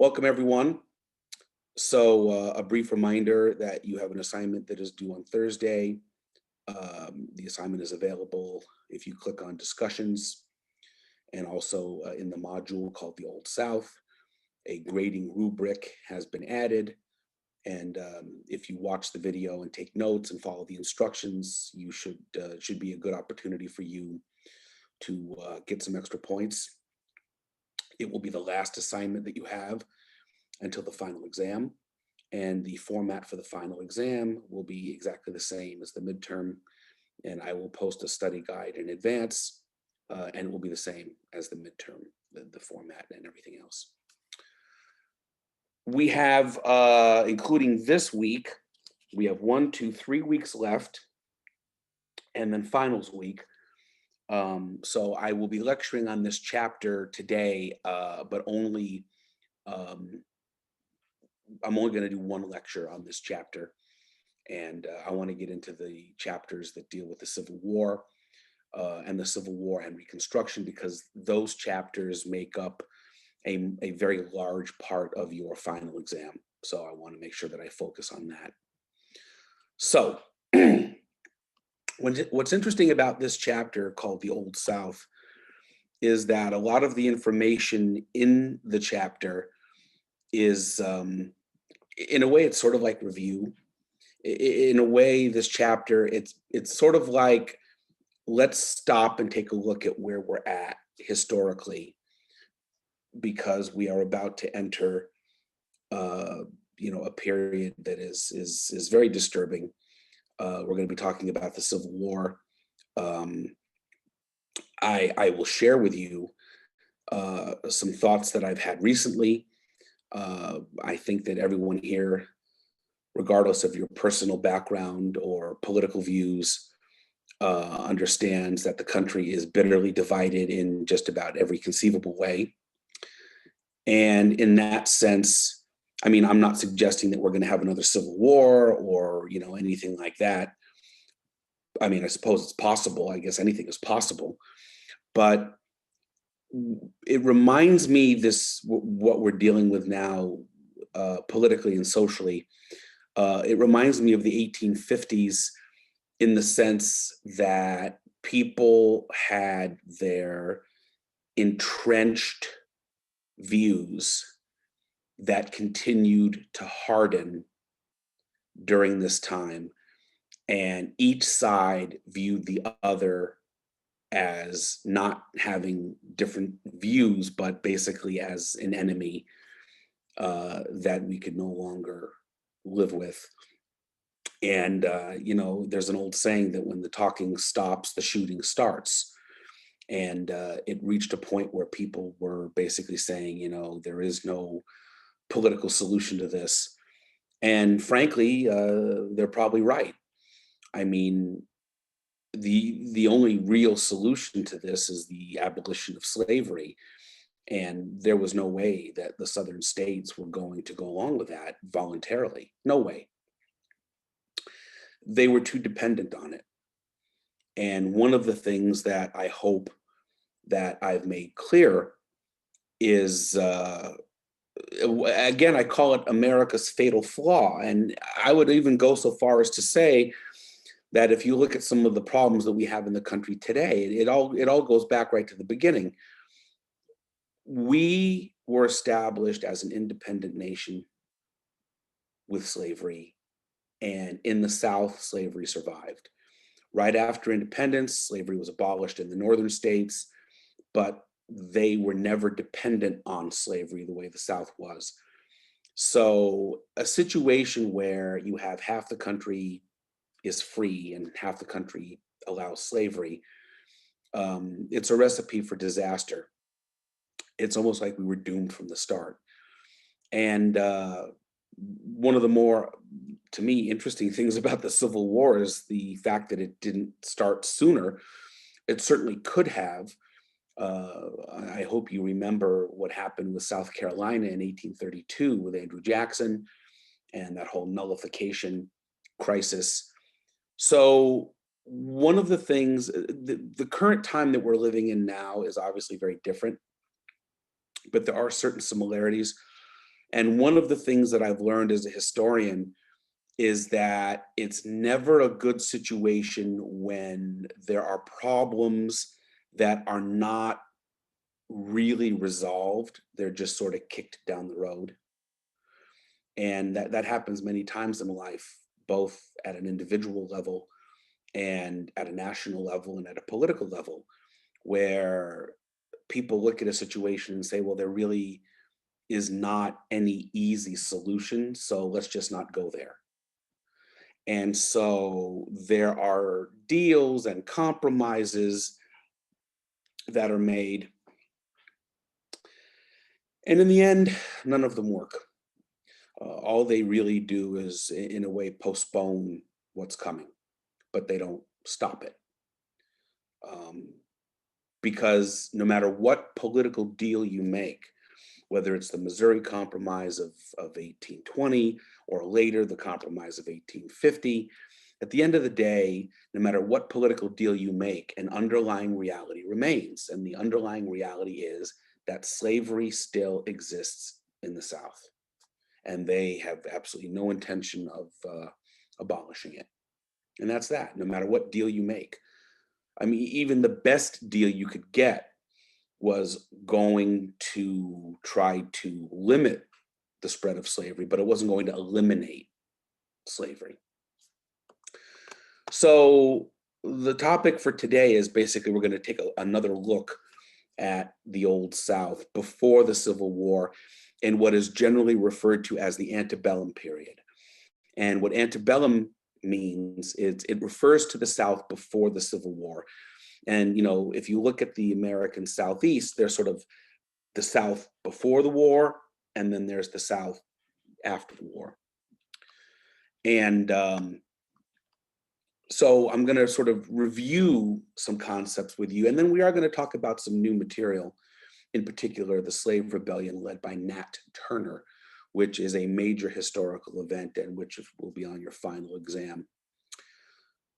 Welcome, everyone. So, a brief reminder that you have an assignment that is due on Thursday. The assignment is available if you click on discussions and also in the module called the Old South. A grading rubric has been added. And if you watch the video and take notes and follow the instructions, you should be a good opportunity for you to get some extra points. It will be the last assignment that you have until the final exam. And the format for the final exam will be exactly the same as the midterm. And I will post a study guide in advance, and it will be the same as the midterm, the format and everything else. We have, including this week, we have 1, 2, 3 weeks left, and then finals week. So I will be lecturing on this chapter today, but only I'm only going to do one lecture on this chapter, and I want to get into the chapters that deal with the Civil War and the Civil War and Reconstruction, because those chapters make up a very large part of your final exam. So I want to make sure that I focus on that. So what's interesting about this chapter called the Old South is that a lot of the information in the chapter is, in a way, it's sort of like review. In a way, this chapter, it's sort of like, let's stop and take a look at where we're at historically, because we are about to enter, a period that is very disturbing. We're going to be talking about the Civil War. I will share with you some thoughts that I've had recently. I think that everyone here, regardless of your personal background or political views, understands that the country is bitterly divided in just about every conceivable way. And in that sense, I mean, I'm not suggesting that we're going to have another civil war or, anything like that. I mean, I suppose it's possible. I guess anything is possible. But it reminds me what we're dealing with now, politically and socially. It reminds me of the 1850s in the sense that people had their entrenched views that continued to harden during this time, and each side viewed the other as not having different views, but basically as an enemy that we could no longer live with. And, there's an old saying that when the talking stops, the shooting starts. And it reached a point where people were basically saying, there is no political solution to this. And frankly, they're probably right. I mean, the only real solution to this is the abolition of slavery. And there was no way that the southern states were going to go along with that voluntarily. No way. They were too dependent on it. And one of the things that I hope that I've made clear is, again, I call it America's fatal flaw. And I would even go so far as to say that if you look at some of the problems that we have in the country today, it all goes back right to the beginning. We were established as an independent nation with slavery, and in the South, slavery survived. Right after independence, slavery was abolished in the northern states, but they were never dependent on slavery the way the South was. So a situation where you have half the country is free and half the country allows slavery, it's a recipe for disaster. It's almost like we were doomed from the start. And one of the more, to me, interesting things about the Civil War is the fact that it didn't start sooner. It certainly could have. I hope you remember what happened with South Carolina in 1832 with Andrew Jackson and that whole nullification crisis. So one of the things, the current time that we're living in now is obviously very different, but there are certain similarities. And one of the things that I've learned as a historian is that it's never a good situation when there are problems that are not really resolved. They're just sort of kicked down the road. And that happens many times in life, both at an individual level and at a national level and at a political level, where people look at a situation and say, well, there really is not any easy solution, so let's just not go there. And so there are deals and compromises that are made. And in the end, none of them work. All they really do is, in a way, postpone what's coming, but they don't stop it. Because no matter what political deal you make, whether it's the Missouri Compromise of 1820 or later the Compromise of 1850, at the end of the day, no matter what political deal you make, an underlying reality remains. And the underlying reality is that slavery still exists in the South. And they have absolutely no intention of abolishing it. And that's that, no matter what deal you make. I mean, even the best deal you could get was going to try to limit the spread of slavery, but it wasn't going to eliminate slavery. So the topic for today is basically we're going to take another look at the Old South before the Civil War in what is generally referred to as the antebellum period. And what antebellum means is it refers to the South before the Civil War. And, you know, if you look at the American Southeast, there's sort of the South before the war, and then there's the South after the war. And so I'm going to sort of review some concepts with you, and then we are going to talk about some new material, in particular, the Slave Rebellion led by Nat Turner, which is a major historical event and which will be on your final exam.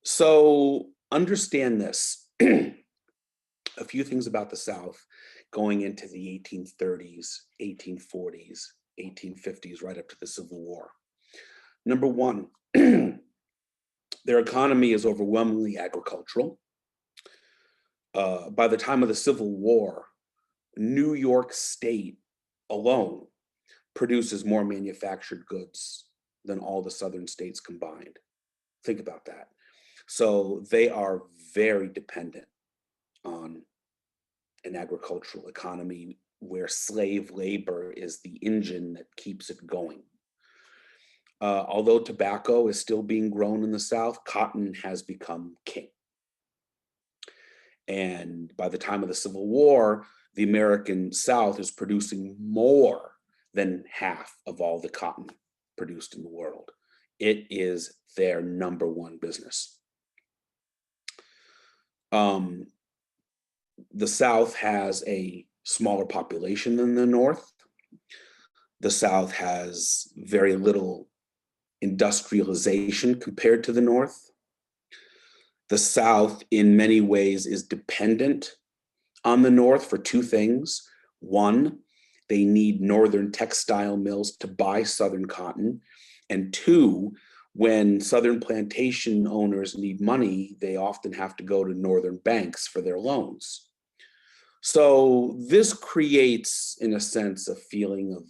So understand this. A few things about the South going into the 1830s, 1840s, 1850s, right up to the Civil War. Number one, their economy is overwhelmingly agricultural. By the time of the Civil War, New York State alone produces more manufactured goods than all the southern states combined. Think about that. So they are very dependent on an agricultural economy where slave labor is the engine that keeps it going. Although tobacco is still being grown in the South, cotton has become king. And by the time of the Civil War, the American South is producing more than half of all the cotton produced in the world. It is their number one business. The South has a smaller population than the North. The South has very little industrialization compared to the North. The South, in many ways, is dependent on the North for two things. One, they need Northern textile mills to buy Southern cotton. And two, when Southern plantation owners need money, they often have to go to Northern banks for their loans. So this creates, in a sense, a feeling of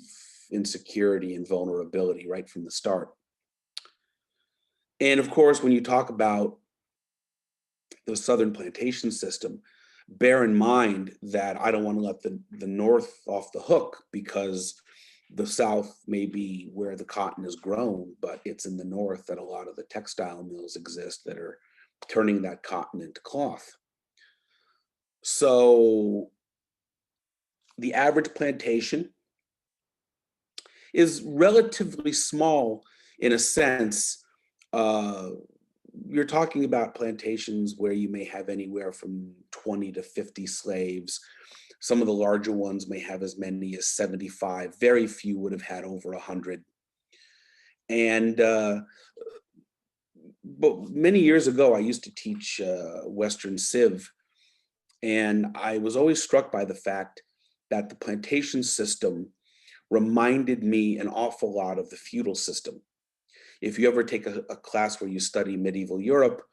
insecurity and vulnerability right from the start. And of course, when you talk about the Southern plantation system, bear in mind that I don't want to let the North off the hook, because the South may be where the cotton is grown, but it's in the North that a lot of the textile mills exist that are turning that cotton into cloth. So the average plantation is relatively small in a sense. You're talking about plantations where you may have anywhere from 20 to 50 slaves. Some of the larger ones may have as many as 75. Very few would have had over 100. And but many years ago, I used to teach Western Civ, and I was always struck by the fact that the plantation system reminded me an awful lot of the feudal system. If you ever take a class where you study medieval Europe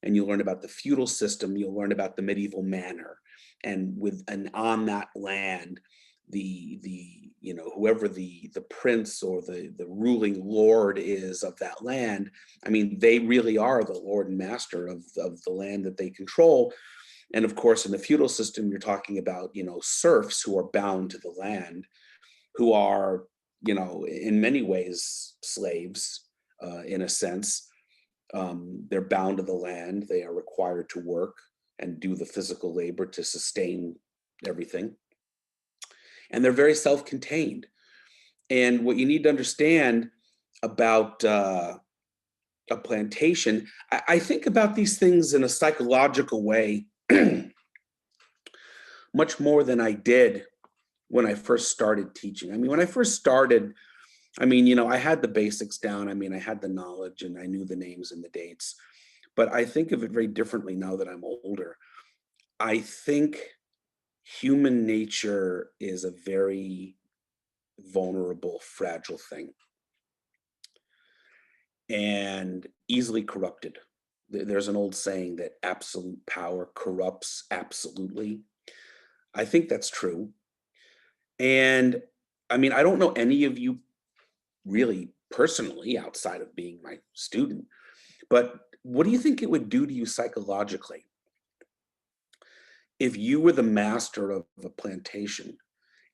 and you learn about the feudal system, you'll learn about the medieval manor. And on that land, whoever the prince or the ruling lord is of that land, I mean, they really are the lord and master of the land that they control. And of course, in the feudal system, you're talking about, serfs who are bound to the land, who are, in many ways slaves, in a sense. They're bound to the land. They are required to work and do the physical labor to sustain everything. And they're very self-contained. And what you need to understand about a plantation, I think about these things in a psychological way, much more than I did when I first started teaching. I mean, when I first started, I had the basics down. I had the knowledge and I knew the names and the dates, but I think of it very differently now that I'm older. I think human nature is a very vulnerable, fragile thing and easily corrupted. There's an old saying that absolute power corrupts absolutely. I think that's true. And I don't know any of you really personally outside of being my student, but what do you think it would do to you psychologically if you were the master of a plantation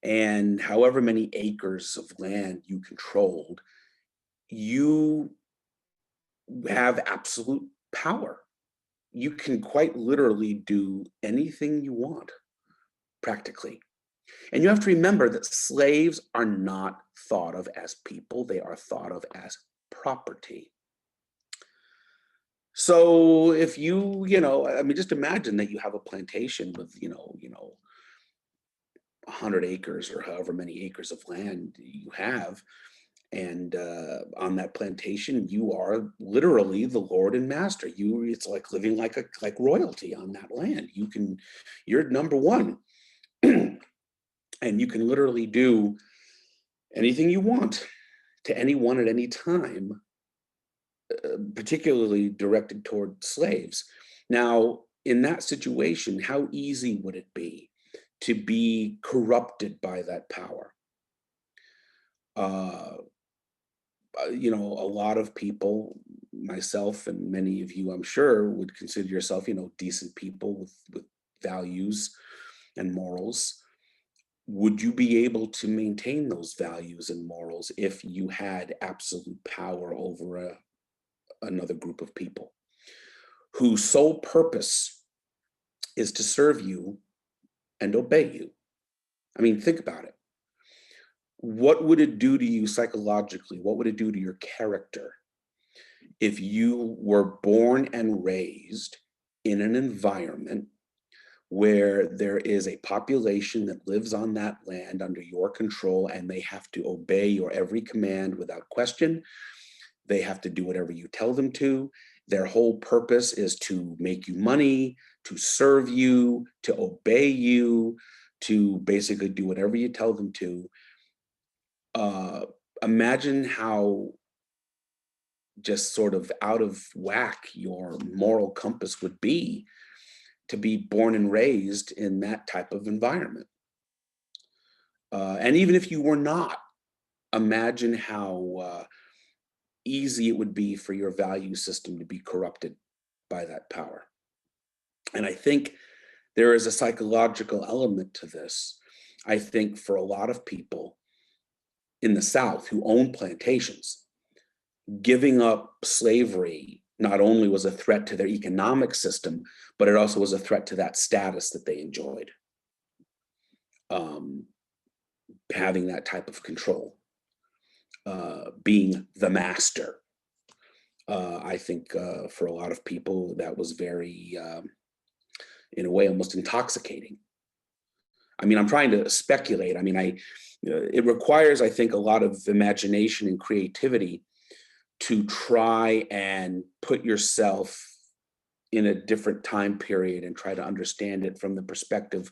and however many acres of land you controlled, you have absolute power? You can quite literally do anything you want, practically. And you have to remember that slaves are not thought of as people, they are thought of as property. So if just imagine that you have a plantation with, 100 acres or however many acres of land you have. And on that plantation, you are literally the lord and master. It's like living like royalty on that land. You're number one. And you can literally do anything you want to anyone at any time, particularly directed toward slaves. Now, in that situation, how easy would it be to be corrupted by that power? A lot of people, myself and many of you, I'm sure, would consider yourself, decent people with values and morals. Would you be able to maintain those values and morals if you had absolute power over another group of people whose sole purpose is to serve you and obey you? Think about it. What would it do to you psychologically? What would it do to your character if you were born and raised in an environment where there is a population that lives on that land under your control and they have to obey your every command without question? They have to do whatever you tell them to. Their whole purpose is to make you money, to serve you, to obey you, to basically do whatever you tell them to. Imagine how just sort of out of whack your moral compass would be to be born and raised in that type of environment. And even if you were not, imagine how easy it would be for your value system to be corrupted by that power. And I think there is a psychological element to this. I think for a lot of people in the South who own plantations, giving up slavery not only was a threat to their economic system, but it also was a threat to that status that they enjoyed. Having that type of control, being the master. I think for a lot of people that was very, in a way, almost intoxicating. I'm trying to speculate. It requires, I think, a lot of imagination and creativity to try and put yourself in a different time period and try to understand it from the perspective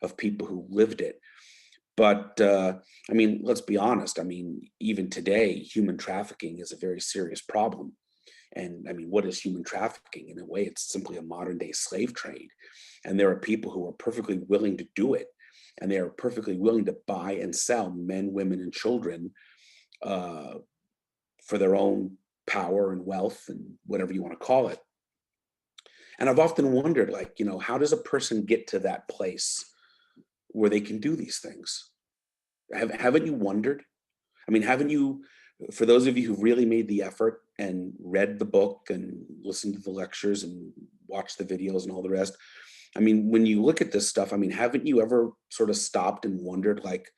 of people who lived it. But I mean, let's be honest. I mean, even today, human trafficking is a very serious problem. And I mean, what is human trafficking? In a way, it's simply a modern day slave trade. And there are people who are perfectly willing to do it. And they are perfectly willing to buy and sell men, women, and children uh, for their own power and wealth and whatever you want to call it. And I've often wondered, like, how does a person get to that place where they can do these things? Haven't you wondered? I mean, haven't you, for those of you who really made the effort and read the book and listened to the lectures and watched the videos and all the rest, I mean, when you look at this stuff, I mean, haven't you ever sort of stopped and wondered, like,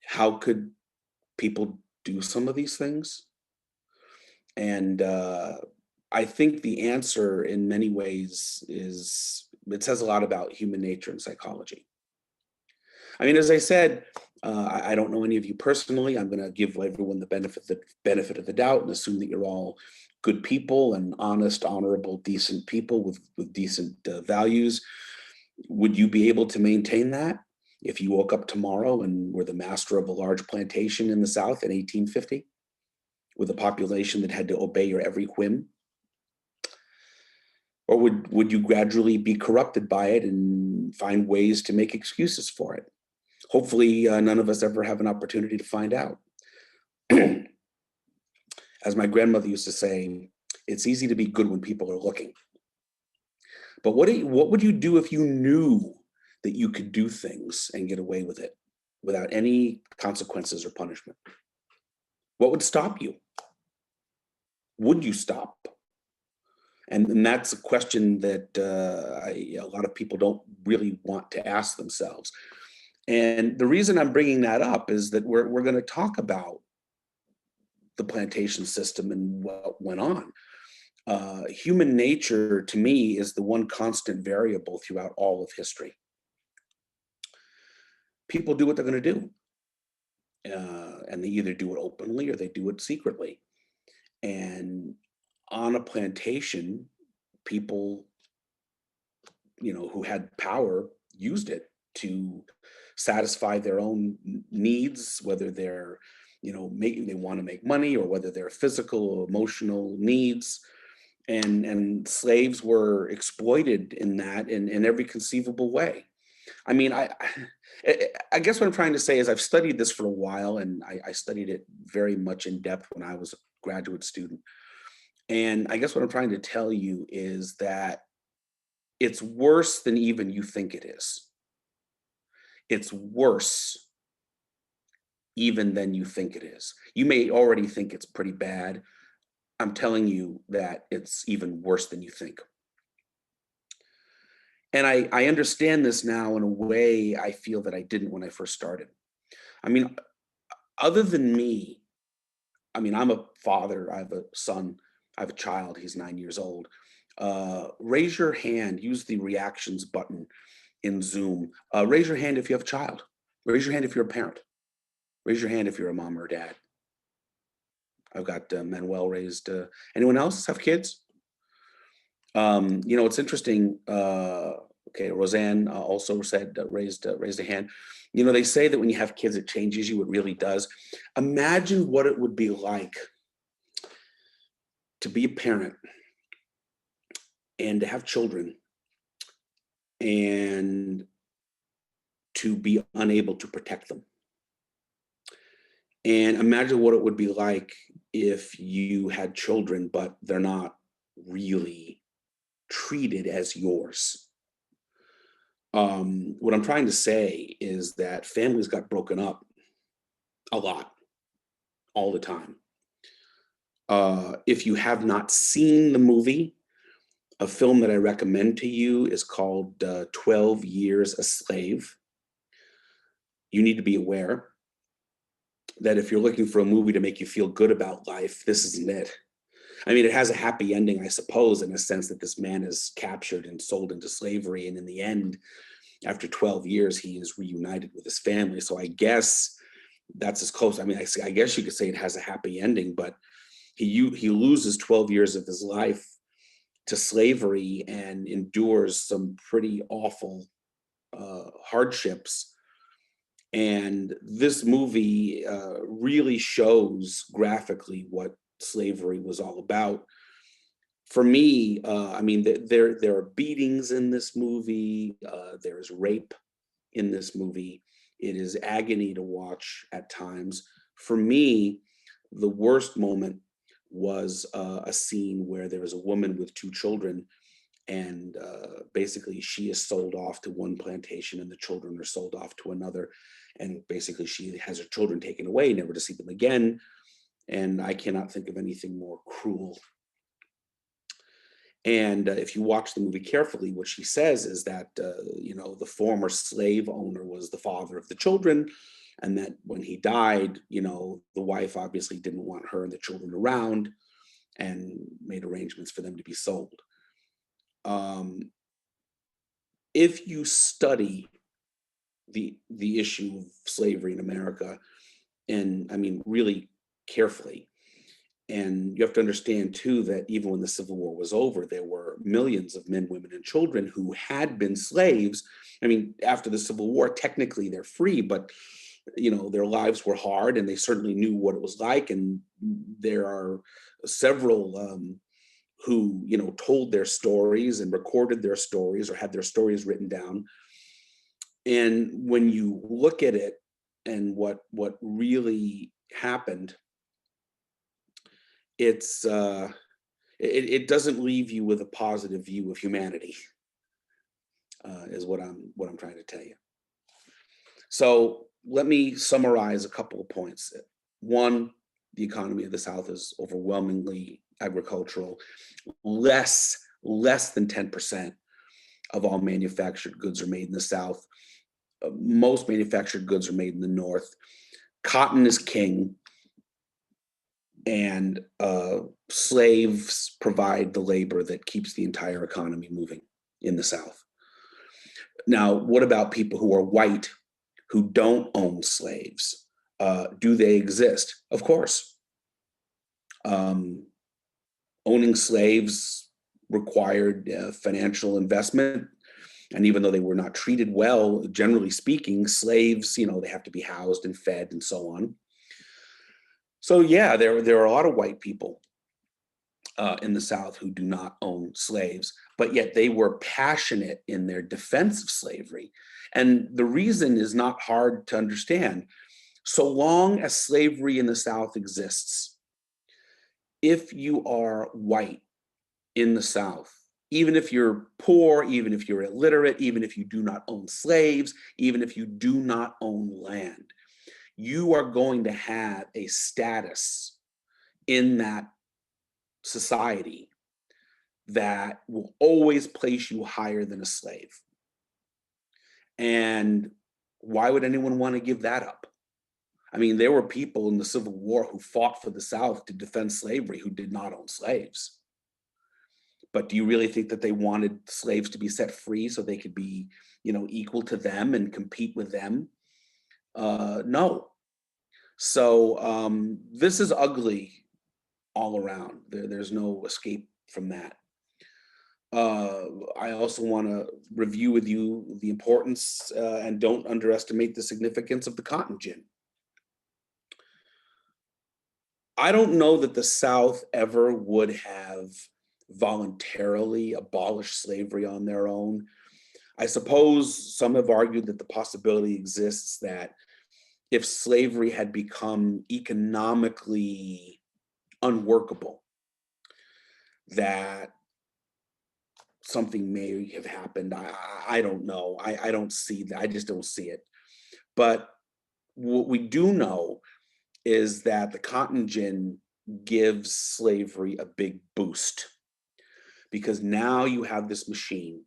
how could people do some of these things? And I think the answer in many ways is it says a lot about human nature and psychology. I mean, as I said, I don't know any of you personally. I'm going to give everyone the benefit of the doubt and assume that you're all good people and honest, honorable, decent people with decent values. Would you be able to maintain that if you woke up tomorrow and were the master of a large plantation in the South in 1850 with a population that had to obey your every whim? Or would you gradually be corrupted by it and find ways to make excuses for it? Hopefully, none of us ever have an opportunity to find out. As my grandmother used to say, it's easy to be good when people are looking. But what would you do if you knew that you could do things and get away with it without any consequences or punishment? What would stop you? Would you stop? And that's a question that a lot of people don't really want to ask themselves. And the reason I'm bringing that up is that we're going to talk about the plantation system and what went on. Human nature, to me, is the one constant variable throughout all of history. People do what they're going to do, and they either do it openly or they do it secretly. And on a plantation, people, who had power used it to satisfy their own needs, whether they're, they want to make money or whether they're physical or emotional needs. And slaves were exploited in that in every conceivable way. I mean, I guess what I'm trying to say is I've studied this for a while, and I studied it very much in depth when I was a graduate student. And I guess what I'm trying to tell you is that it's worse than even you think it is. It's worse even than you think it is. You may already think it's pretty bad. I'm telling you that it's even worse than you think. And I understand this now in a way I feel that I didn't when I first started. I mean, other than me, I mean, I'm a father, I have a son, I have a child, he's 9 years old. Raise your hand, use the reactions button in Zoom. Raise your hand if you have a child. Raise your hand if you're a parent. Raise your hand if you're a mom or a dad. I've got Manuel raised. Anyone else have kids? It's interesting. Okay, Roseanne also said raised a hand. They say that when you have kids, it changes you. It really does. Imagine what it would be like to be a parent and to have children and to be unable to protect them. And imagine what it would be like if you had children, but they're not really treated as yours. What I'm trying to say is that families got broken up a lot, all the time. If you have not seen the movie, a film that I recommend to you is called 12 Years a Slave. You need to be aware that if you're looking for a movie to make you feel good about life, this isn't it. I mean, it has a happy ending, I suppose, in a sense that this man is captured and sold into slavery. And in the end, after 12 years, he is reunited with his family. So I guess that's as close. I mean, I guess you could say it has a happy ending, but he loses 12 years of his life to slavery and endures some pretty awful hardships And this movie really shows graphically what slavery was all about. For me, I mean, there are beatings in this movie. There's rape in this movie. It is agony to watch at times. For me, the worst moment was a scene where there is a woman with two children, and basically she is sold off to one plantation and the children are sold off to another, and basically she has her children taken away, never to see them again. And I cannot think of anything more cruel. And if you watch the movie carefully, what she says is that the former slave owner was the father of the children, and that when he died, the wife obviously didn't want her and the children around, and made arrangements for them to be sold. Um, if you study the issue of slavery in America, and I mean really carefully, and you have to understand too that even when the Civil War was over, there were millions of men, women, and children who had been slaves. I mean, after the Civil War, technically they're free, but their lives were hard, and they certainly knew what it was like. And there are several who told their stories and recorded their stories or had their stories written down. And when you look at it and what really happened, it's it doesn't leave you with a positive view of humanity, is what I'm trying to tell you. So let me summarize a couple of points. One, the economy of the South is overwhelmingly agricultural. Less than 10% of all manufactured goods are made in the South. Most manufactured goods are made in the North. Cotton is king, and slaves provide the labor that keeps the entire economy moving in the South. Now, what about people who are white who don't own slaves? Do they exist? Of course. Owning slaves required financial investment. And even though they were not treated well, generally speaking, slaves, they have to be housed and fed and so on. So yeah, there are a lot of white people in the South who do not own slaves, but yet they were passionate in their defense of slavery. And the reason is not hard to understand. So long as slavery in the South exists, if you are white in the South, even if you're poor, even if you're illiterate, even if you do not own slaves, even if you do not own land, you are going to have a status in that society that will always place you higher than a slave. And why would anyone want to give that up? I mean, there were people in the Civil War who fought for the South to defend slavery who did not own slaves. But do you really think that they wanted slaves to be set free so they could be, equal to them and compete with them? No. So this is ugly all around. There's no escape from that. I also want to review with you the importance and don't underestimate the significance of the cotton gin. I don't know that the South ever would have voluntarily abolished slavery on their own. I suppose some have argued that the possibility exists that if slavery had become economically unworkable, that something may have happened. I don't know. I don't see that. I just don't see it. But what we do know is that the cotton gin gives slavery a big boost, because now you have this machine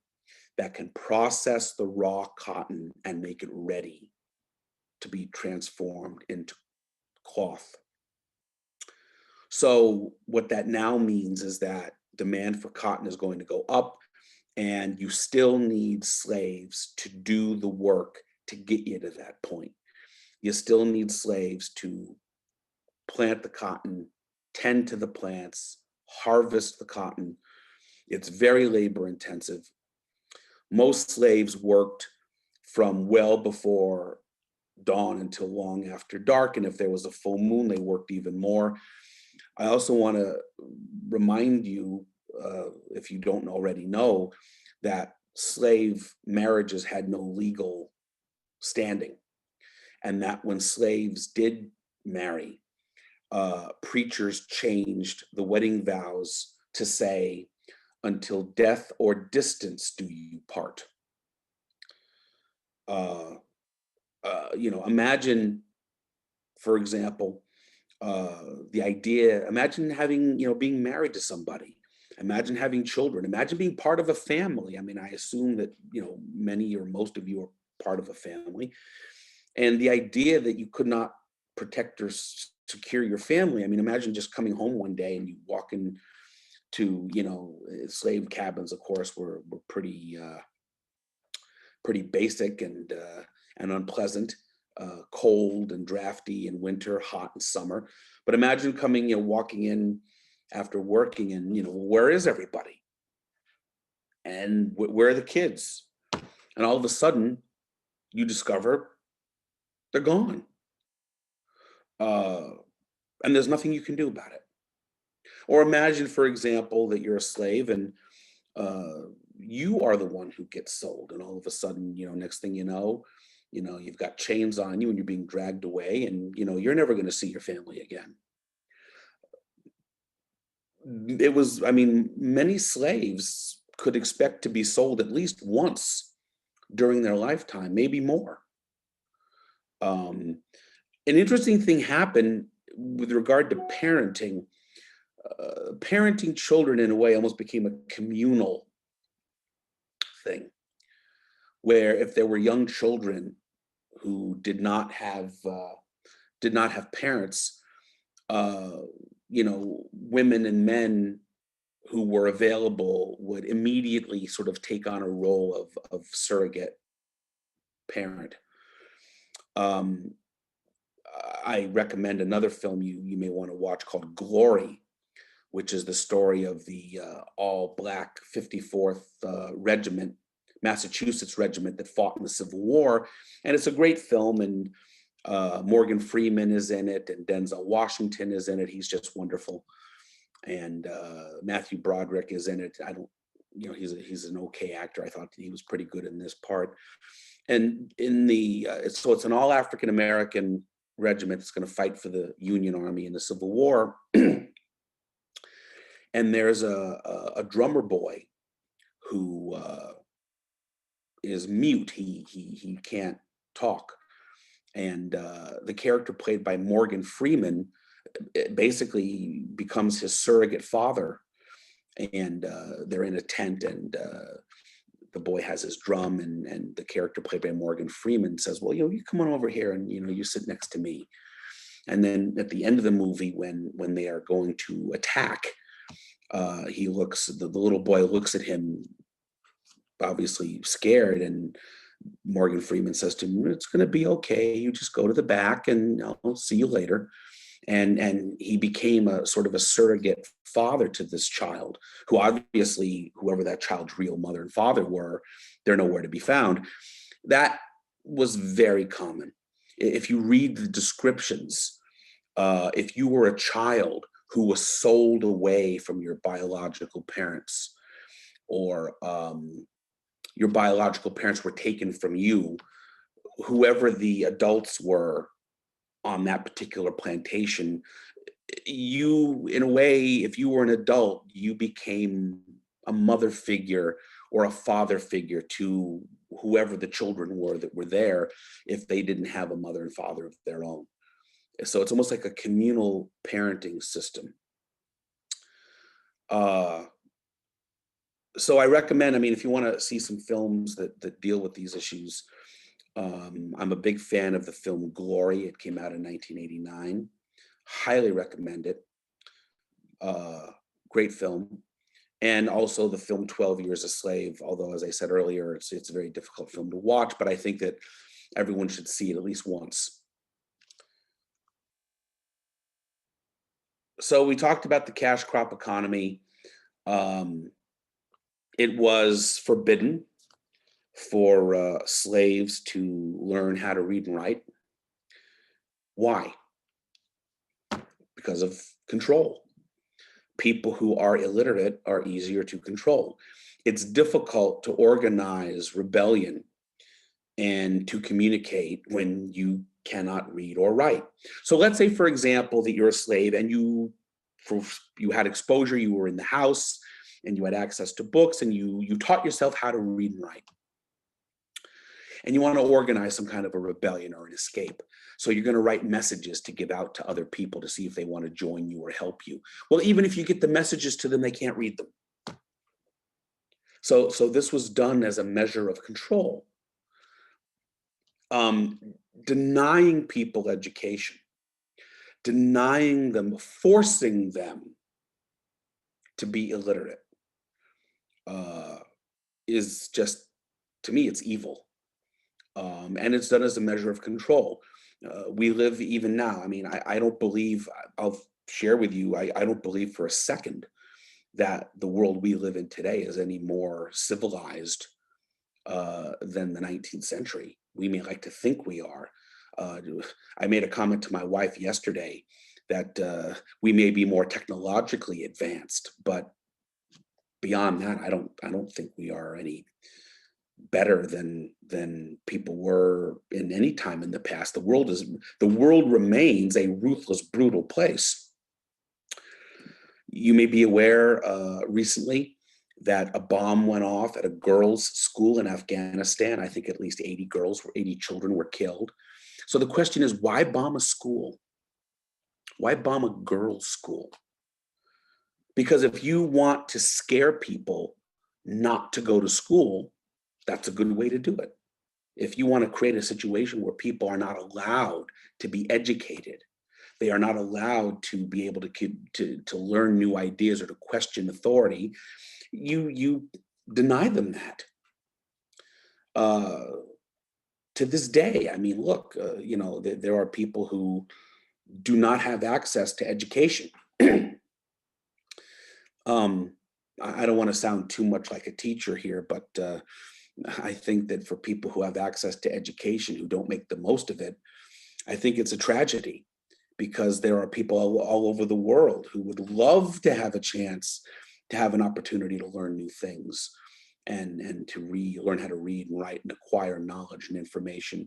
that can process the raw cotton and make it ready to be transformed into cloth. So what that now means is that demand for cotton is going to go up, and you still need slaves to do the work to get you to that point. You still need slaves to plant the cotton, tend to the plants, harvest the cotton. It's very labor intensive. Most slaves worked from well before dawn until long after dark. And if there was a full moon, they worked even more. I also want to remind you, if you don't already know, that slave marriages had no legal standing, and that when slaves did marry, preachers changed the wedding vows to say, "Until death or distance do you part." Uh, Imagine, for example, the idea. Imagine having, being married to somebody. Imagine having children. Imagine being part of a family. I mean, I assume that many or most of you are part of a family, and the idea that you could not protect or secure your family. I mean, imagine just coming home one day and you walk into, slave cabins. Of course, were pretty basic and unpleasant, cold and drafty in winter, hot in summer. But imagine coming, walking in after working, and where is everybody? And where are the kids? And all of a sudden, you discover they're gone, uh, and there's nothing you can do about it. Or imagine, for example, that you're a slave and uh, you are the one who gets sold, and all of a sudden, next thing you've got chains on you and you're being dragged away, and you're never going to see your family again. It was, I mean, many slaves could expect to be sold at least once during their lifetime, maybe more. Um, an interesting thing happened with regard to parenting. Parenting children, in a way, almost became a communal thing, where if there were young children who did not have parents, uh, women and men who were available would immediately sort of take on a role of surrogate parent. Um, I recommend another film you may want to watch called Glory, which is the story of the all black 54th Regiment, Massachusetts regiment that fought in the Civil War. And it's a great film. And Morgan Freeman is in it, and Denzel Washington is in it. He's just wonderful. And Matthew Broderick is in it. I don't, he's an okay actor. I thought he was pretty good in this part. And in the so it's an all African American regiment that's going to fight for the Union Army in the Civil War. And there's a drummer boy who is mute. He can't talk, and the character played by Morgan Freeman basically becomes his surrogate father. And they're in a tent, and the boy has his drum, and the character played by Morgan Freeman says, "Well, you come on over here, and you sit next to me." And then at the end of the movie, when they are going to attack, the little boy looks at him, obviously scared, and Morgan Freeman says to him, "It's going to be okay. You just go to the back, and I'll see you later." And he became a sort of a surrogate father to this child, who obviously, whoever that child's real mother and father were, they're nowhere to be found. That was very common. If you read the descriptions, if you were a child who was sold away from your biological parents, or your biological parents were taken from you, whoever the adults were on that particular plantation, you, in a way, if you were an adult, you became a mother figure or a father figure to whoever the children were that were there, if they didn't have a mother and father of their own. So it's almost like a communal parenting system. Uh, so I recommend, I mean, if you want to see some films that deal with these issues, I'm a big fan of the film Glory. It came out in 1989. Highly recommend it. Great film. And also the film 12 Years a Slave, although, as I said earlier, it's a very difficult film to watch, but I think that everyone should see it at least once. So we talked about the cash crop economy. Um, it was forbidden for slaves to learn how to read and write. Why? Because of control. People who are illiterate are easier to control. It's difficult to organize rebellion and to communicate when you cannot read or write. So let's say, for example, that you're a slave and you had exposure, you were in the house and you had access to books and you taught yourself how to read and write. And you want to organize some kind of a rebellion or an escape. So you're going to write messages to give out to other people to see if they want to join you or help you. Well, even if you get the messages to them, they can't read them. So this was done as a measure of control. Denying people education, denying them, forcing them to be illiterate is just, to me, it's evil. And it's done as a measure of control. We live even now. I mean, I don't believe, I'll share with you, I don't believe for a second that the world we live in today is any more civilized than the 19th century. We may like to think we are. I made a comment to my wife yesterday that we may be more technologically advanced, but beyond that, I don't think we are any better than people were in any time in the past. The world remains a ruthless, brutal place. You may be aware recently that a bomb went off at a girls' school in Afghanistan. I think at least 80 children were killed. So the question is, why bomb a school? Why bomb a girls' school? Because if you want to scare people not to go to school, that's a good way to do it. If you want to create a situation where people are not allowed to be educated, they are not allowed to be able to learn new ideas or to question authority, you deny them that. To this day, I mean, look, there are people who do not have access to education. I don't want to sound too much like a teacher here, but I think that for people who have access to education who don't make the most of it, I think it's a tragedy, because there are people all over the world who would love to have a chance to have an opportunity to learn new things and to learn how to read and write and acquire knowledge and information.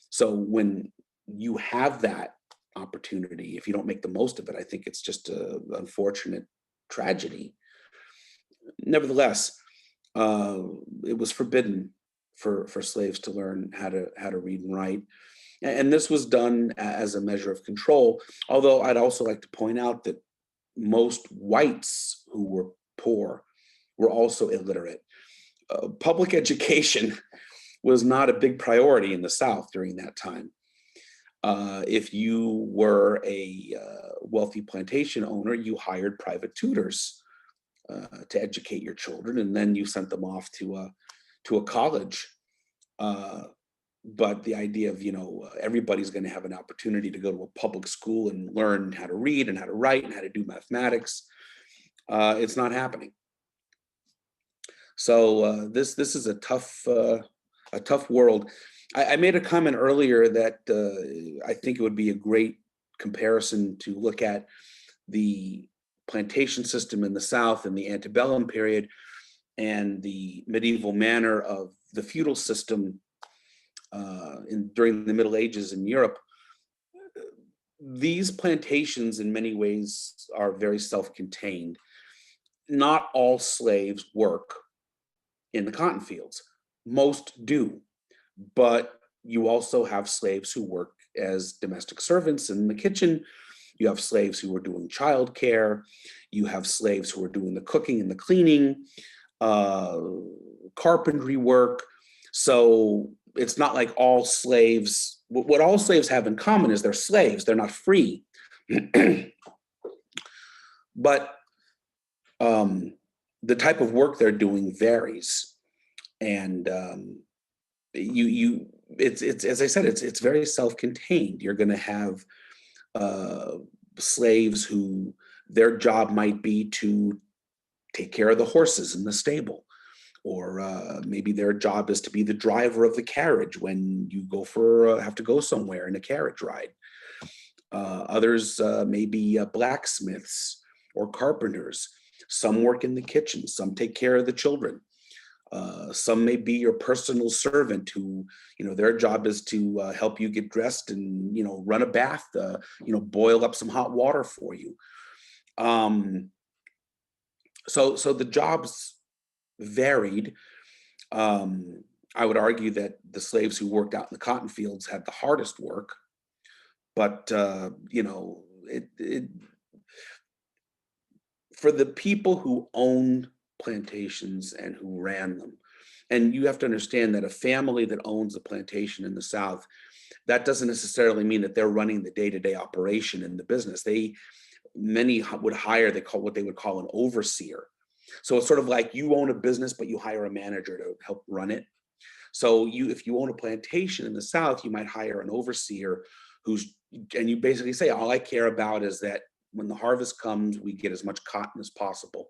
So when you have that opportunity, if you don't make the most of it, I think it's just an unfortunate tragedy. Nevertheless, it was forbidden for slaves to learn how to read and write. And this was done as a measure of control. Although I'd also like to point out that most whites who were poor were also illiterate. Public education was not a big priority in the South during that time. If you were a wealthy plantation owner, you hired private tutors to educate your children, and then you sent them off to a college. But the idea of everybody's going to have an opportunity to go to a public school and learn how to read and how to write and how to do mathematics, it's not happening. So this is a tough world. I made a comment earlier that I think it would be a great comparison to look at the plantation system in the South in the antebellum period and the medieval manner of the feudal system during the Middle Ages in Europe. These plantations in many ways are very self-contained. Not all slaves work in the cotton fields. Most do, but you also have slaves who work as domestic servants in the kitchen. You have slaves who are doing childcare. You have slaves who are doing the cooking and the cleaning, carpentry work. So it's not like all slaves, what all slaves have in common is they're slaves, they're not free. But the type of work they're doing varies. And it's as I said, it's very self-contained. You're going to have slaves who their job might be to take care of the horses in the stable, or maybe their job is to be the driver of the carriage when you have to go somewhere in a carriage ride. Others may be blacksmiths or carpenters. Some work in the kitchen. Some take care of the children. Some may be your personal servant who, their job is to help you get dressed and, run a bath, boil up some hot water for you. So the jobs varied. I would argue that the slaves who worked out in the cotton fields had the hardest work, but for the people who owned plantations and who ran them, and you have to understand that a family that owns a plantation in the South, that doesn't necessarily mean that they're running the day-to-day operation in the business. Many would hire, what they would call an overseer. So it's sort of like you own a business, but you hire a manager to help run it. So if you own a plantation in the South, you might hire an overseer and you basically say, all I care about is that when the harvest comes, we get as much cotton as possible.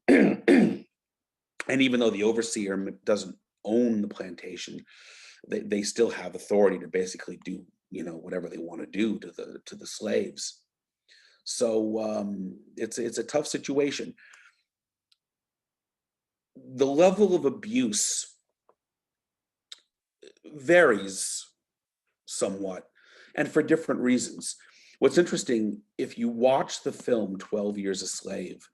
And even though the overseer doesn't own the plantation, they still have authority to basically do, whatever they want to do to the slaves. So it's a tough situation. The level of abuse varies somewhat, and for different reasons. What's interesting, if you watch the film 12 Years a Slave,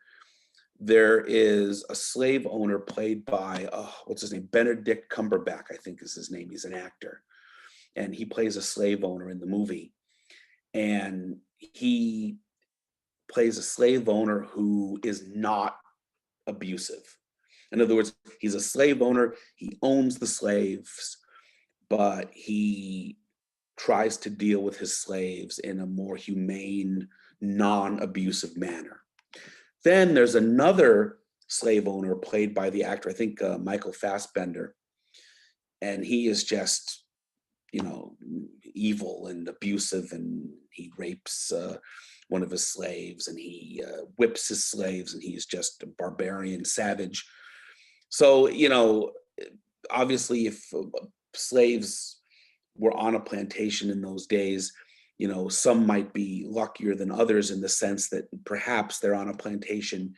there is a slave owner played by, what's his name? Benedict Cumberbatch, I think is his name. He's an actor. And he plays a slave owner in the movie. And he plays a slave owner who is not abusive. In other words, he's a slave owner. He owns the slaves, but he tries to deal with his slaves in a more humane, non-abusive manner. Then there's another slave owner played by the actor, I think Michael Fassbender, and he is just, evil and abusive, and he rapes one of his slaves, and he whips his slaves, and he's just a barbarian savage. So, obviously, if slaves were on a plantation in those days, some might be luckier than others in the sense that perhaps they're on a plantation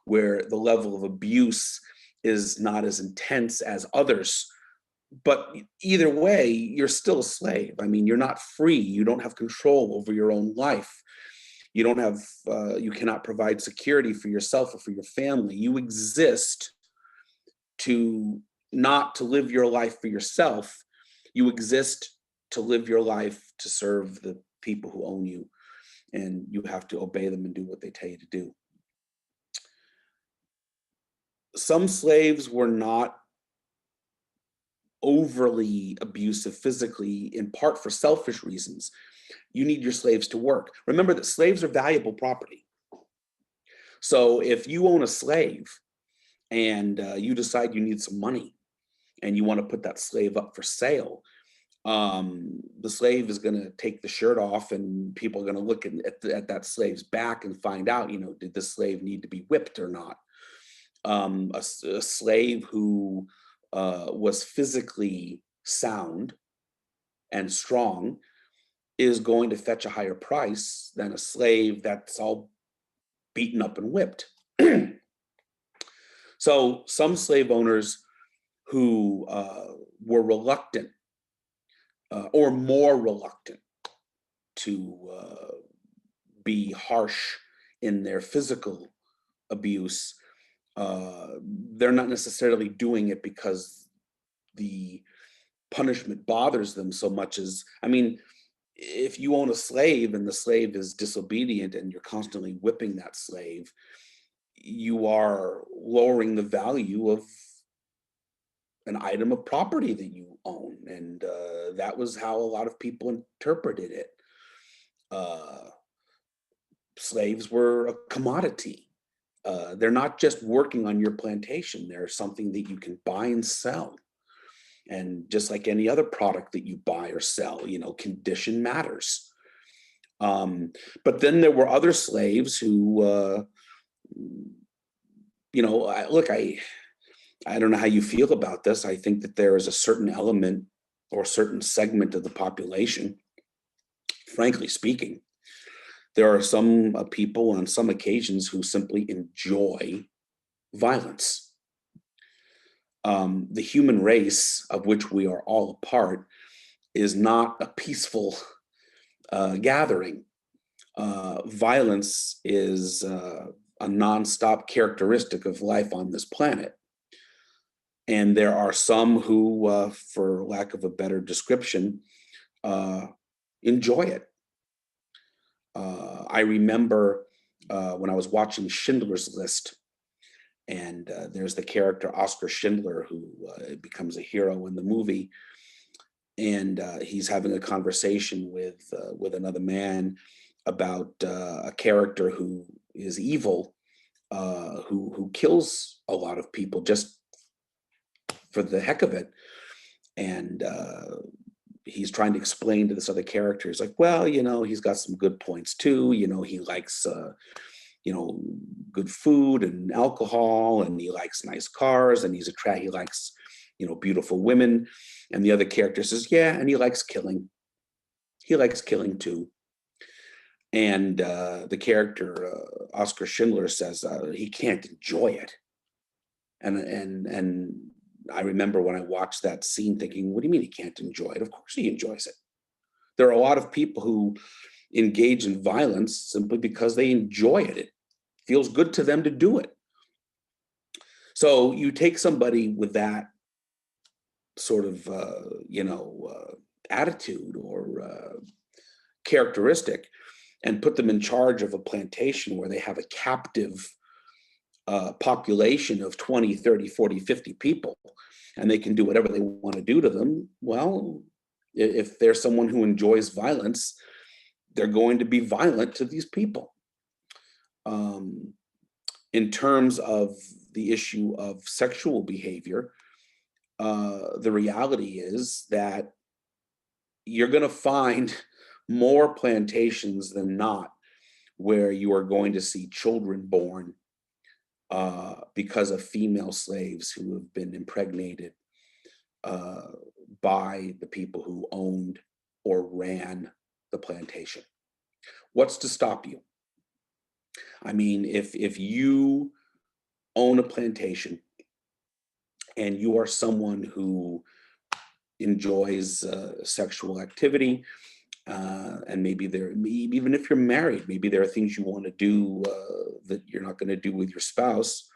where the level of abuse is not as intense as others. But either way, you're still a slave. I mean, you're not free. You don't have control over your own life. You don't have, you cannot provide security for yourself or for your family. You exist not to live your life for yourself. You exist to live your life to serve the people who own you, and you have to obey them and do what they tell you to do. Some slaves were not overly abusive physically, in part for selfish reasons. You need your slaves to work. Remember that slaves are valuable property. So if you own a slave and you decide you need some money and you want to put that slave up for sale, the slave is going to take the shirt off, and people are going to look at that slave's back and find out, did the slave need to be whipped or not? A slave who was physically sound and strong is going to fetch a higher price than a slave that's all beaten up and whipped. So some slave owners who were reluctant or more reluctant to be harsh in their physical abuse, they're not necessarily doing it because the punishment bothers them so much as, if you own a slave and the slave is disobedient and you're constantly whipping that slave, you are lowering the value of an item of property that you own. And that was how a lot of people interpreted it. Slaves were a commodity. They're not just working on your plantation. They're something that you can buy and sell. And just like any other product that you buy or sell, condition matters. But then there were other slaves who, I don't know how you feel about this. I think that there is a certain element or a certain segment of the population, frankly speaking, There are some people on some occasions who simply enjoy violence. The human race, of which we are all a part, is not a peaceful gathering. Violence is a nonstop characteristic of life on this planet. And there are some who, for lack of a better description, enjoy it. I remember when I was watching Schindler's List, and there's the character Oscar Schindler who becomes a hero in the movie, and he's having a conversation with another man about a character who is evil, who kills a lot of people just for the heck of it, and he's trying to explain to this other character. He's like, well, he's got some good points too. He likes good food and alcohol, and he likes nice cars, and he likes beautiful women. And the other character says, yeah, and he likes killing. He likes killing too. And the character Oscar Schindler says he can't enjoy it. And I remember when I watched that scene thinking, what do you mean he can't enjoy it? Of course he enjoys it. There are a lot of people who engage in violence simply because they enjoy it. It feels good to them to do it. So you take somebody with that sort of, attitude or characteristic and put them in charge of a plantation where they have a captive population of 20, 30, 40, 50 people, and they can do whatever they want to do to them. Well, if there's someone who enjoys violence, they're going to be violent to these people. In terms of the issue of sexual behavior, the reality is that you're going to find more plantations than not where you are going to see children born because of female slaves who have been impregnated by the people who owned or ran the plantation. What's to stop you? I mean, if you own a plantation and you are someone who enjoys sexual activity, and maybe even if you're married, maybe there are things you want to do that you're not going to do with your spouse.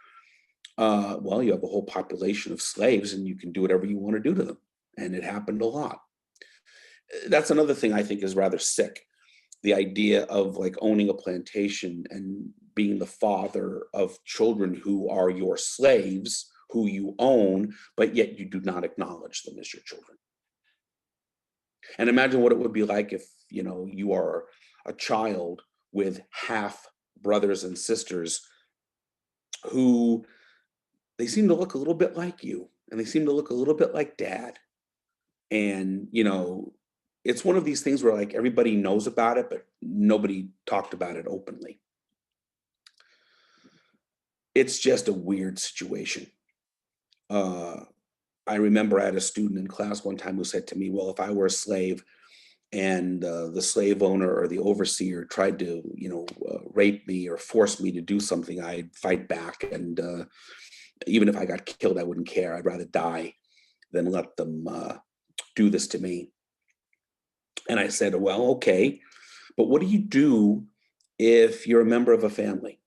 Well, you have a whole population of slaves and you can do whatever you want to do to them. And it happened a lot. That's another thing I think is rather sick. The idea of like owning a plantation and being the father of children who are your slaves, who you own, but yet you do not acknowledge them as your children. And imagine what it would be like if, you are a child with half brothers and sisters who they seem to look a little bit like you and they seem to look a little bit like dad. And, it's one of these things where like everybody knows about it, but nobody talked about it openly. It's just a weird situation. I remember I had a student in class one time who said to me, well, if I were a slave and the slave owner or the overseer tried to, rape me or force me to do something, I'd fight back. And even if I got killed, I wouldn't care. I'd rather die than let them do this to me. And I said, well, okay, but what do you do if you're a member of a family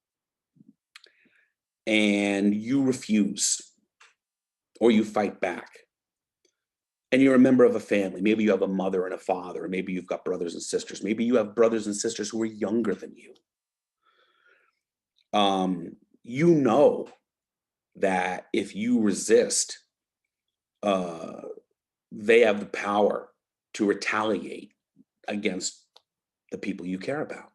and you refuse or you fight back? And you're a member of a family. Maybe you have a mother and a father, or maybe you've got brothers and sisters. Maybe you have brothers and sisters who are younger than you. You know that if you resist, they have the power to retaliate against the people you care about.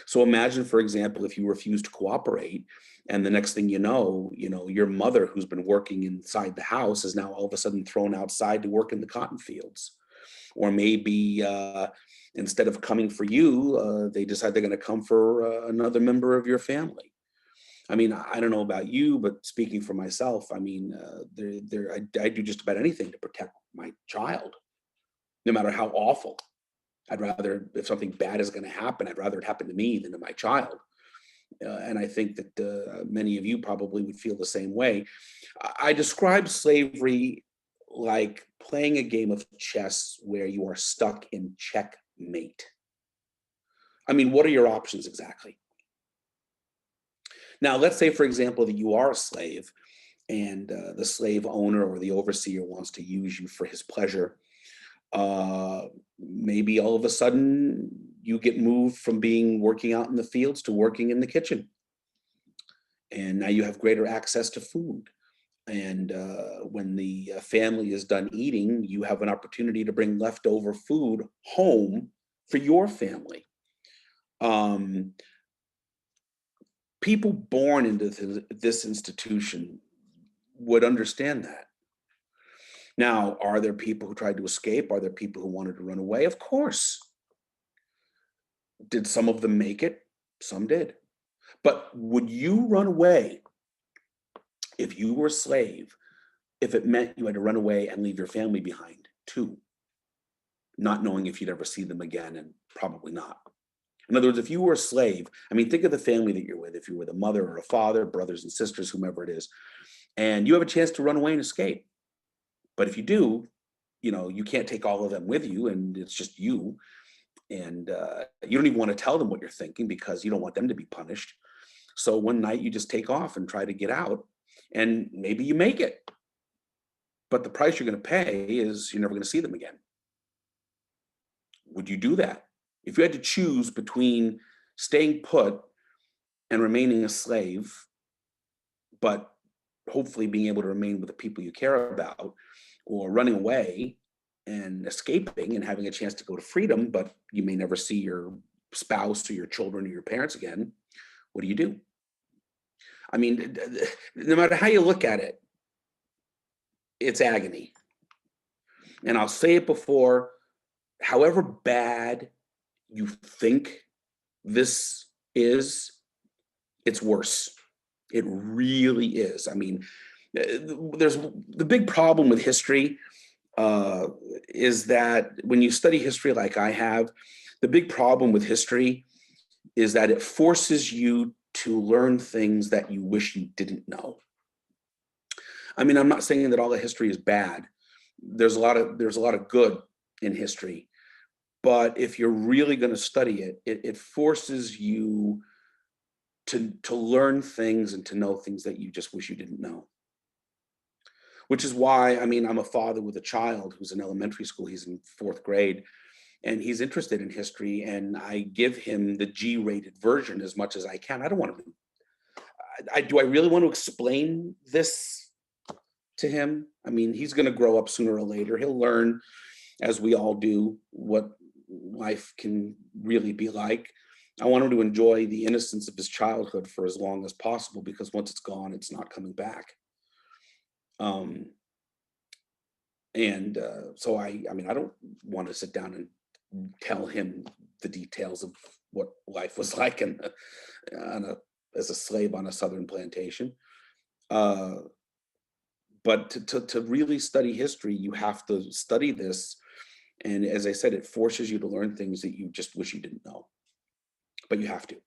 So imagine, for example, if you refuse to cooperate and the next thing you know, your mother who's been working inside the house is now all of a sudden thrown outside to work in the cotton fields. Or maybe instead of coming for you, they decide they're going to come for another member of your family. I mean, I don't know about you, but speaking for myself, I mean, I do just about anything to protect my child, no matter how awful I'd rather, if something bad is going to happen, I'd rather it happen to me than to my child. And I think that many of you probably would feel the same way. I describe slavery like playing a game of chess where you are stuck in checkmate. I mean, what are your options exactly? Now, let's say, for example, that you are a slave and the slave owner or the overseer wants to use you for his pleasure. Maybe all of a sudden you get moved from being working out in the fields to working in the kitchen. And now you have greater access to food. And when the family is done eating, you have an opportunity to bring leftover food home for your family. Um, People born into this institution would understand that. Now, are there people who tried to escape? Are there people who wanted to run away? Of course. Did some of them make it? Some did. But would you run away if you were a slave, if it meant you had to run away and leave your family behind too, not knowing if you'd ever see them again, and probably not? In other words, if you were a slave, I mean, think of the family that you're with. If you're with a mother or a father, brothers and sisters, whomever it is, and you have a chance to run away and escape. But if you do, you can't take all of them with you, and it's just you. And you don't even want to tell them what you're thinking because you don't want them to be punished. So one night you just take off and try to get out, and maybe you make it. But the price you're going to pay is you're never going to see them again. Would you do that? If you had to choose between staying put and remaining a slave, but hopefully being able to remain with the people you care about, or running away and escaping and having a chance to go to freedom, but you may never see your spouse or your children or your parents again, what do you do? I mean, no matter how you look at it, it's agony. And I'll say it before, however bad you think this is, it's worse. It really is. I mean, there's the big problem with history is that when you study history like I have, the big problem with history is that it forces you to learn things that you wish you didn't know. I mean, I'm not saying that all the history is bad. There's a lot of good in history, but if you're really going to study it, it forces you to learn things and to know things that you just wish you didn't know. Which is why, I mean, I'm a father with a child who's in elementary school. He's in 4th grade, and he's interested in history, and I give him the G-rated version as much as I can. I don't want to. Do I really want to explain this to him? I mean, he's going to grow up sooner or later. He'll learn, as we all do, what life can really be like. I want him to enjoy the innocence of his childhood for as long as possible, because once it's gone, it's not coming back. So I mean, I don't want to sit down and tell him the details of what life was like as a slave on a southern plantation. But to really study history, you have to study this. And as I said, it forces you to learn things that you just wish you didn't know. But you have to,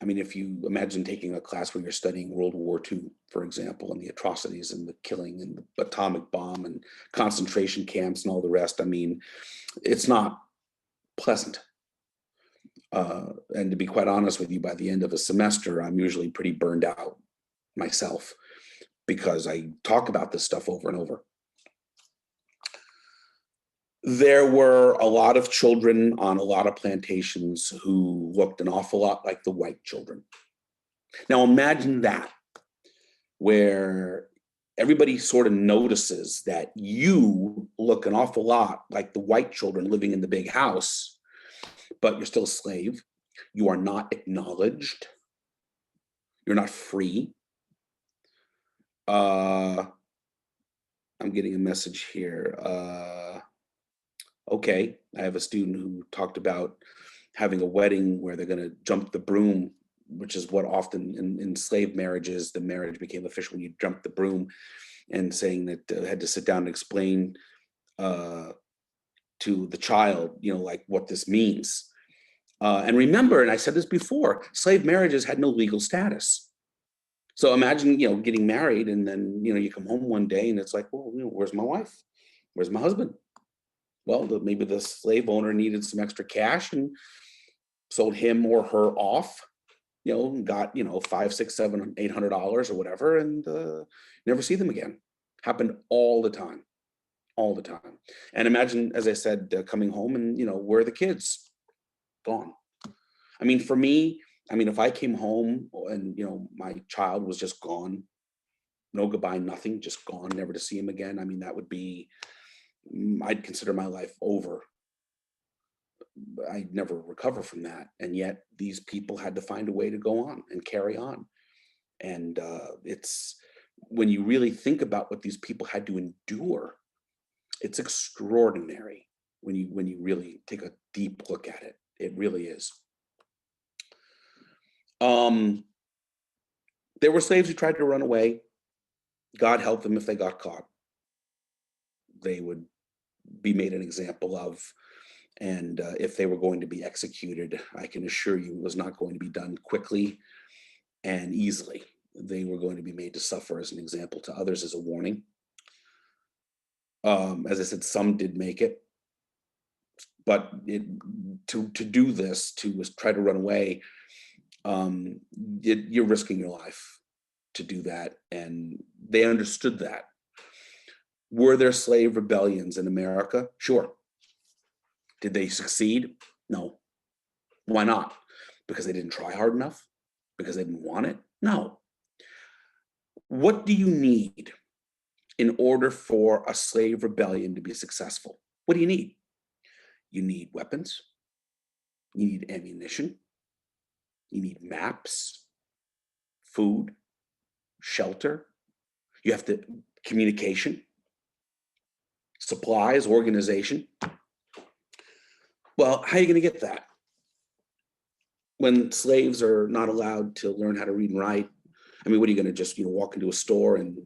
I mean, if you imagine taking a class where you're studying World War II, for example, and the atrocities and the killing and the atomic bomb and concentration camps and all the rest, I mean, it's not pleasant. And to be quite honest with you, by the end of a semester, I'm usually pretty burned out myself because I talk about this stuff over and over. There were a lot of children on a lot of plantations who looked an awful lot like the white children. Now imagine that, where everybody sort of notices that you look an awful lot like the white children living in the big house, but you're still a slave. You are not acknowledged. You're not free. I'm getting a message here. Okay, I have a student who talked about having a wedding where they're going to jump the broom, which is what often in slave marriages, the marriage became official when you jump the broom, and saying that had to sit down and explain to the child, like what this means. And remember, and I said this before, slave marriages had no legal status. So imagine, getting married and then, you come home one day and it's like, well, where's my wife? Where's my husband? Well, maybe the slave owner needed some extra cash and sold him or her off, got, five, six, seven, $800 or whatever, and never see them again. Happened all the time, all the time. And imagine, as I said, coming home and, where are the kids? Gone. I mean, for me, if I came home and, my child was just gone, no goodbye, nothing, just gone, never to see him again. I mean, that would be, I'd consider my life over. I'd never recover from that. And yet these people had to find a way to go on and carry on. And it's, when you really think about what these people had to endure, it's extraordinary when you really take a deep look at it. It really is. There were slaves who tried to run away. God help them if they got caught. They would be made an example of. And if they were going to be executed, I can assure you it was not going to be done quickly and easily. They were going to be made to suffer as an example to others, as a warning. As I said, some did make it. But to do this, to try to run away, you're risking your life to do that. And they understood that. Were there slave rebellions in America? Sure. Did they succeed? No. Why not? Because they didn't try hard enough? Because they didn't want it? No. What do you need in order for a slave rebellion to be successful? What do you need? You need weapons. You need ammunition. You need maps, food, shelter. You have to communication, supplies, organization. Well, how are you going to get that? When slaves are not allowed to learn how to read and write, what are you going to just, walk into a store and,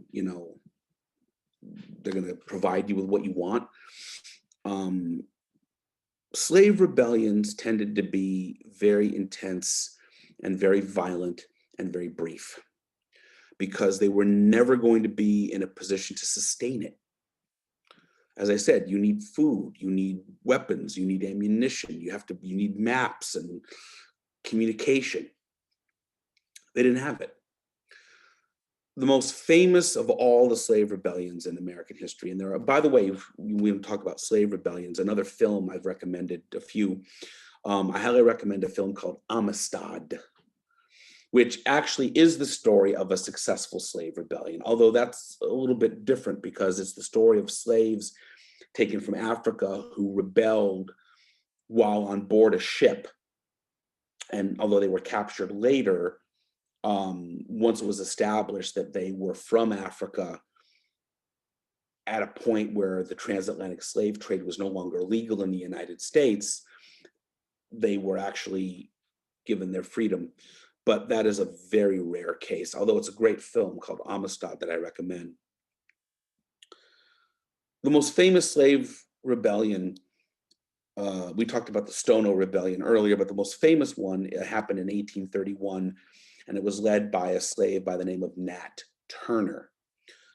they're going to provide you with what you want? Slave rebellions tended to be very intense and very violent and very brief because they were never going to be in a position to sustain it. As I said, you need food, you need weapons, you need ammunition, you need maps and communication. They didn't have it. The most famous of all the slave rebellions in American history, and there are, by the way, we don't talk about slave rebellions, another film I've recommended a few, I highly recommend a film called Amistad, which actually is the story of a successful slave rebellion, although that's a little bit different because it's the story of slaves taken from Africa who rebelled while on board a ship. And although they were captured later, once it was established that they were from Africa at a point where the transatlantic slave trade was no longer legal in the United States, they were actually given their freedom. But that is a very rare case, although it's a great film called Amistad that I recommend. The most famous slave rebellion, we talked about the Stono Rebellion earlier, but the most famous one happened in 1831, and it was led by a slave by the name of Nat Turner.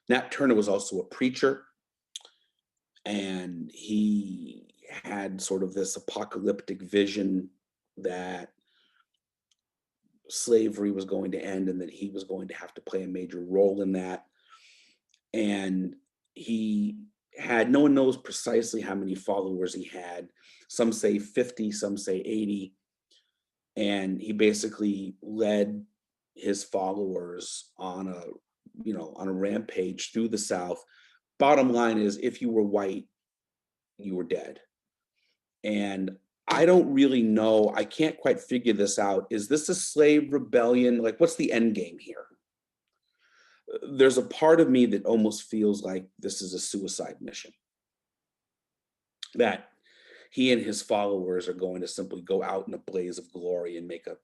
Nat Turner was also a preacher, and he had sort of this apocalyptic vision that slavery was going to end and that he was going to have to play a major role in that. And he had, no one knows precisely how many followers he had. Some say 50, some say 80. And he basically led his followers on a rampage through the South. Bottom line is, if you were white, you were dead. And I don't really know, I can't quite figure this out. Is this a slave rebellion? Like, what's the end game here? There's a part of me that almost feels like this is a suicide mission, that he and his followers are going to simply go out in a blaze of glory and make a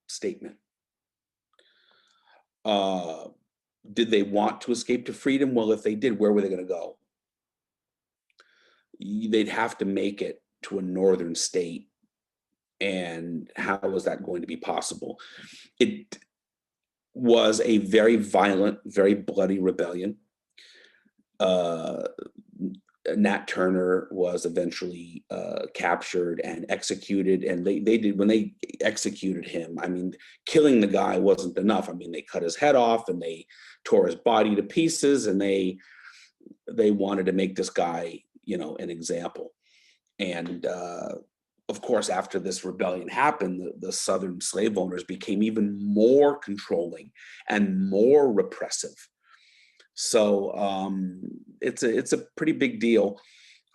statement. Did they want to escape to freedom? Well, if they did, where were they going to go? they'd have to make it to a northern state. And how was that going to be possible? It was a very violent, very bloody rebellion. Uh, Nat Turner was eventually captured and executed, and they did when they executed him. I mean, killing the guy wasn't enough. I mean, they cut his head off and they tore his body to pieces, and they wanted to make this guy, an example. And of course, after this rebellion happened, the Southern slave owners became even more controlling and more repressive. So it's a pretty big deal,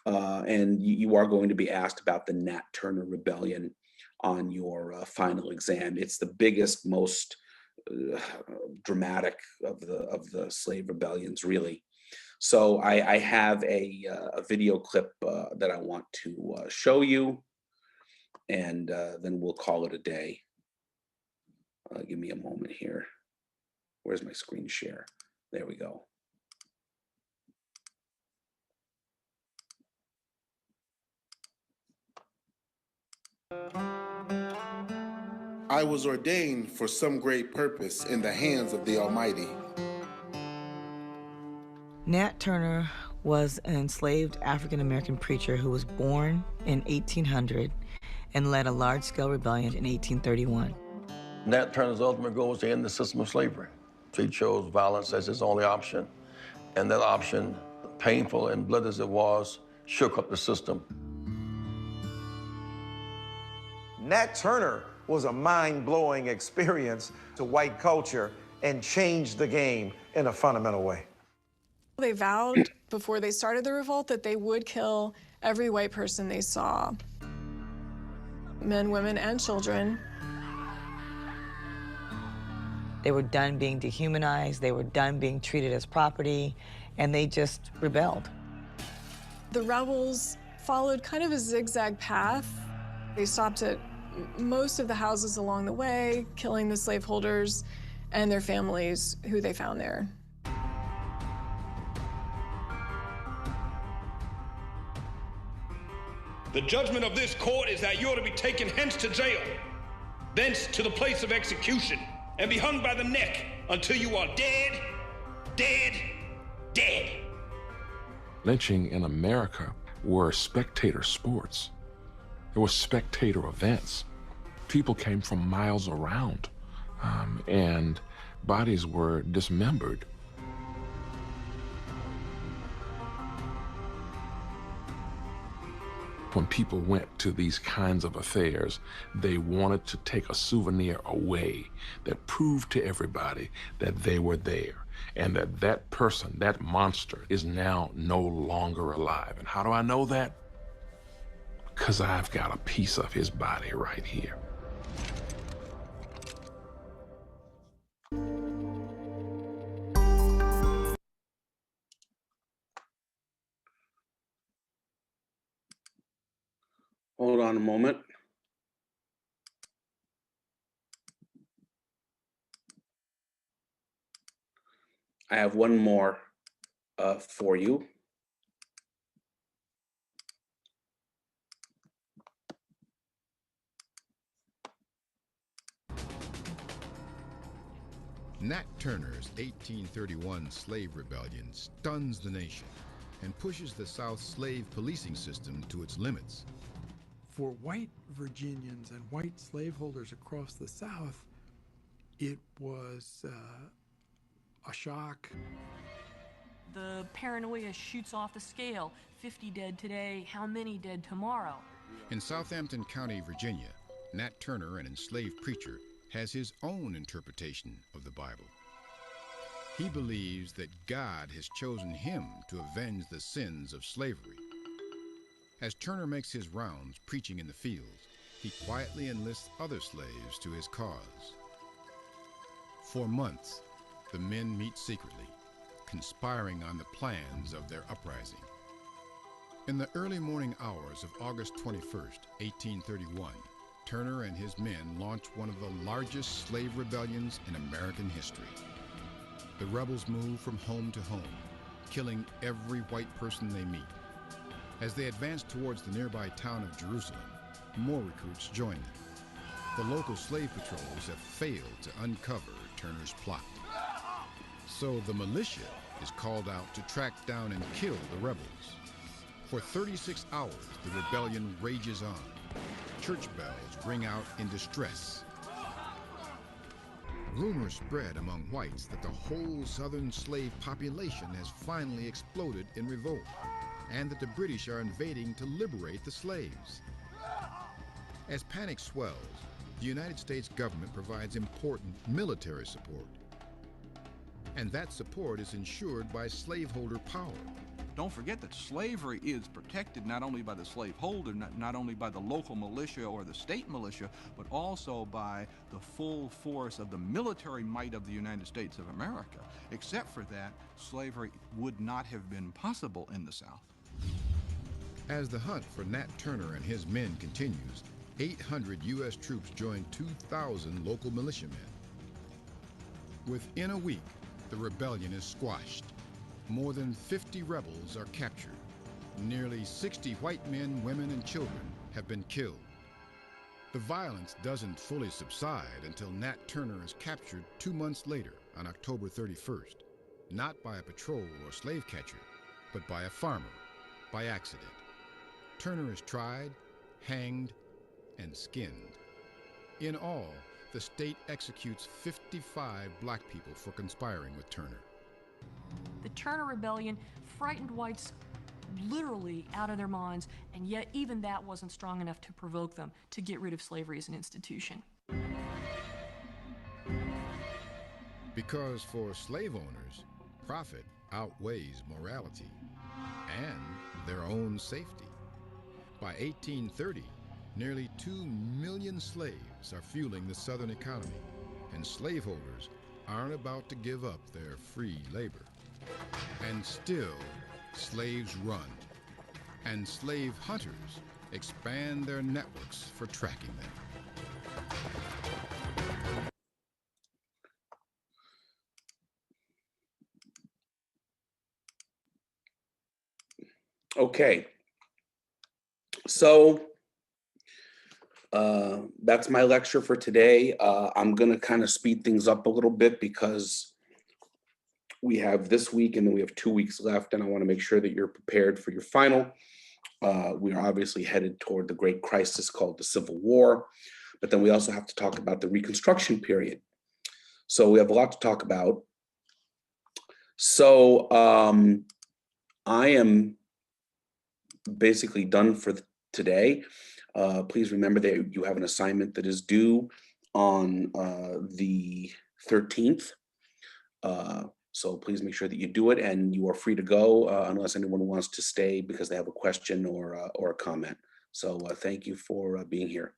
and you are going to be asked about the Nat Turner Rebellion on your final exam. It's the biggest, most dramatic of the slave rebellions, really. So I have a video clip that I want to show you, and then we'll call it a day. Give me a moment here. Where's my screen share? There we go. I was ordained for some great purpose in the hands of the Almighty. Nat Turner was an enslaved African-American preacher who was born in 1800 and led a large-scale rebellion in 1831. Nat Turner's ultimate goal was to end the system of slavery. So he chose violence as his only option. And that option, painful and bloody as it was, shook up the system. Nat Turner was a mind-blowing experience to white culture and changed the game in a fundamental way. They vowed before they started the revolt that they would kill every white person they saw. Men, women, and children. They were done being dehumanized, they were done being treated as property, and they just rebelled. The rebels followed kind of a zigzag path. They stopped at most of the houses along the way, killing the slaveholders and their families who they found there. The judgment of this court is that you are to be taken hence to jail, thence to the place of execution, and be hung by the neck until you are dead, dead, dead. Lynching in America were spectator sports. There were spectator events. People came from miles around, and bodies were dismembered. When people went to these kinds of affairs, they wanted to take a souvenir away that proved to everybody that they were there and that that person, that monster, is now no longer alive. And how do I know that? Because I've got a piece of his body right here. Hold on a moment. I have one more for you. Nat Turner's 1831 slave rebellion stuns the nation and pushes the South's slave policing system to its limits. For white Virginians and white slaveholders across the South, it was a shock. The paranoia shoots off the scale. 50 dead today, how many dead tomorrow? In Southampton County, Virginia, Nat Turner, an enslaved preacher, has his own interpretation of the Bible. He believes that God has chosen him to avenge the sins of slavery. As Turner makes his rounds preaching in the fields, he quietly enlists other slaves to his cause. For months, the men meet secretly, conspiring on the plans of their uprising. In the early morning hours of August 21st, 1831, Turner and his men launch one of the largest slave rebellions in American history. The rebels move from home to home, killing every white person they meet. As they advanced towards the nearby town of Jerusalem, more recruits joined them. The local slave patrols have failed to uncover Turner's plot. So the militia is called out to track down and kill the rebels. For 36 hours, the rebellion rages on. Church bells ring out in distress. Rumors spread among whites that the whole southern slave population has finally exploded in revolt, and that the British are invading to liberate the slaves. As panic swells, the United States government provides important military support. And that support is ensured by slaveholder power. Don't forget that slavery is protected not only by the slaveholder, not only by the local militia or the state militia, but also by the full force of the military might of the United States of America. Except for that, slavery would not have been possible in the South. As the hunt for Nat Turner and his men continues, 800 U.S. troops join 2,000 local militiamen. Within a week, the rebellion is squashed. More than 50 rebels are captured. Nearly 60 white men, women, and children have been killed. The violence doesn't fully subside until Nat Turner is captured 2 months later on October 31st, not by a patrol or slave catcher, but by a farmer, by accident. Turner is tried, hanged, and skinned. In all, the state executes 55 black people for conspiring with Turner. The Turner Rebellion frightened whites literally out of their minds, and yet even that wasn't strong enough to provoke them to get rid of slavery as an institution. Because for slave owners, profit outweighs morality and their own safety. By 1830, nearly 2 million slaves are fueling the Southern economy, and slaveholders aren't about to give up their free labor. And still, slaves run, and slave hunters expand their networks for tracking them. Okay, so that's my lecture for today. I'm going to kind of speed things up a little bit because we have this week and then we have 2 weeks left, and I want to make sure that you're prepared for your final. We are obviously headed toward the great crisis called the Civil War, but then we also have to talk about the Reconstruction period. So we have a lot to talk about. So I am basically done for today. Please remember that you have an assignment that is due on the 13th. So please make sure that you do it, and you are free to go unless anyone wants to stay because they have a question or a comment. So thank you for being here.